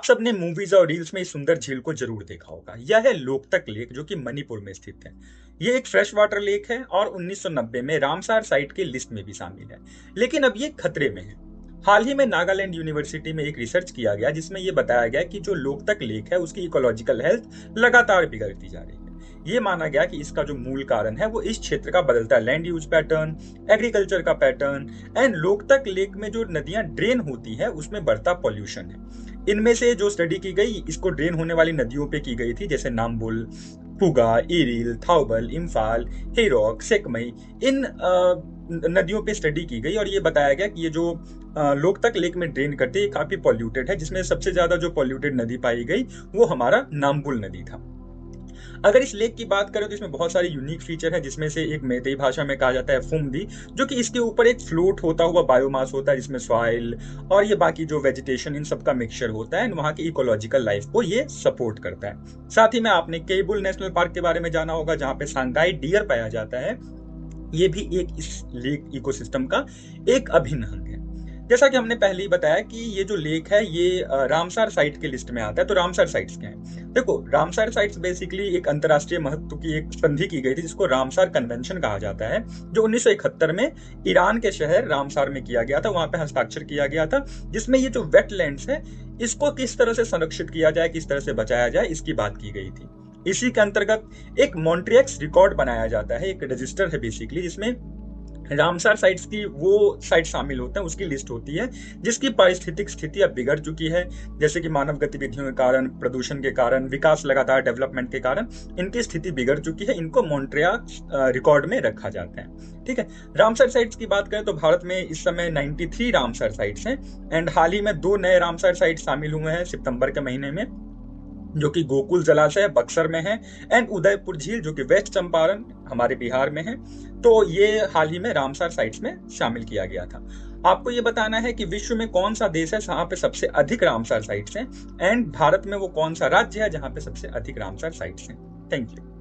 सबने मूवीज और रील्स में इस सुंदर झील को जरूर देखा होगा। यह है लोकतक लेक, जो कि मणिपुर में स्थित है। ये एक फ्रेश वाटर लेक है और 1990 में रामसार साइट की लिस्ट में भी शामिल है, लेकिन अब ये खतरे में है। हाल ही में नागालैंड यूनिवर्सिटी में एक रिसर्च किया गया जिसमें यह बताया गया कि जो लोकतक लेक है उसकी इकोलॉजिकल हेल्थ लगातार बिगड़ती जा रही है। ये माना गया कि इसका जो मूल कारण है वो इस क्षेत्र का बदलता लैंड यूज पैटर्न, एग्रीकल्चर का पैटर्न एंड लोकतक लेक में जो नदियां ड्रेन होती है उसमें बढ़ता पॉल्यूशन है। इनमें से जो स्टडी की गई इसको ड्रेन होने वाली नदियों पे की गई थी, जैसे नाम्बुल, पुगा, इरिल, थाउबल, इम्फाल, हेरोक, सेकमई। इन नदियों पे स्टडी की गई और ये बताया गया कि ये जो लोकतक लेक में ड्रेन करती है काफी पॉल्यूटेड है, जिसमें सबसे ज्यादा जो पॉल्यूटेड नदी पाई गई वो हमारा नाम्बुल नदी था। अगर इस लेक की बात करें तो इसमें बहुत सारे यूनिक फीचर है, जिसमें से एक मैतेई भाषा में कहा जाता है फुमदी, जो कि इसके ऊपर एक फ्लोट होता हुआ बायोमास होता है जिसमें सॉइल और ये बाकी जो वेजिटेशन इन सब का मिक्सचर होता है, वहाँ की इकोलॉजिकल लाइफ को ये सपोर्ट करता है। साथ ही में आपने केबुल नेशनल पार्क के बारे में जाना होगा, जहाँ पे सांगाई डियर पाया जाता है। ये भी एक इस लेक इकोसिस्टम का एक अभिन्न अंग है। जैसा कि हमने पहले ही बताया कि ये जो लेक है ये रामसार साइट की लिस्ट में आता है। तो रामसार साइट्स क्या है? देखो, रामसार साइट्स बेसिकली एक अंतरराष्ट्रीय महत्व की एक संधि की गई थी जिसको रामसार कन्वेंशन कहा जाता है, जो 1971 में ईरान के शहर रामसार में किया गया था। वहां पे हस्ताक्षर किया गया था, जिसमें ये जो वेटलैंड्स है इसको किस तरह से संरक्षित किया जाए, किस तरह से बचाया जाए, इसकी बात की गई थी। इसी के अंतर्गत एक मॉन्ट्रियक्स रिकॉर्ड बनाया जाता है, एक रजिस्टर है बेसिकली, जिसमें रामसार साइट्स की वो साइट शामिल होते हैं, उसकी लिस्ट होती है जिसकी पारिस्थितिक स्थिति अब बिगड़ चुकी है। जैसे कि मानव गतिविधियों के कारण, प्रदूषण के कारण, विकास लगातार डेवलपमेंट के कारण इनकी स्थिति बिगड़ चुकी है। इनको मॉन्ट्रियल रिकॉर्ड में रखा जाता है। ठीक है, रामसार साइट्स की बात करें तो भारत में इस समय 93 रामसार साइट्स हैं एंड हाल ही में 2 नए रामसार साइट शामिल हुए हैं सितंबर के महीने में, जो कि गोकुल जलाशय बक्सर में है एंड उदयपुर झील जो कि वेस्ट चंपारण हमारे बिहार में है। तो ये हाल ही में रामसार साइट्स में शामिल किया गया था। आपको ये बताना है कि विश्व में कौन सा देश है जहां पे सबसे अधिक रामसार साइट्स हैं एंड भारत में वो कौन सा राज्य है जहां पे सबसे अधिक रामसार साइट्स हैं। Thank you.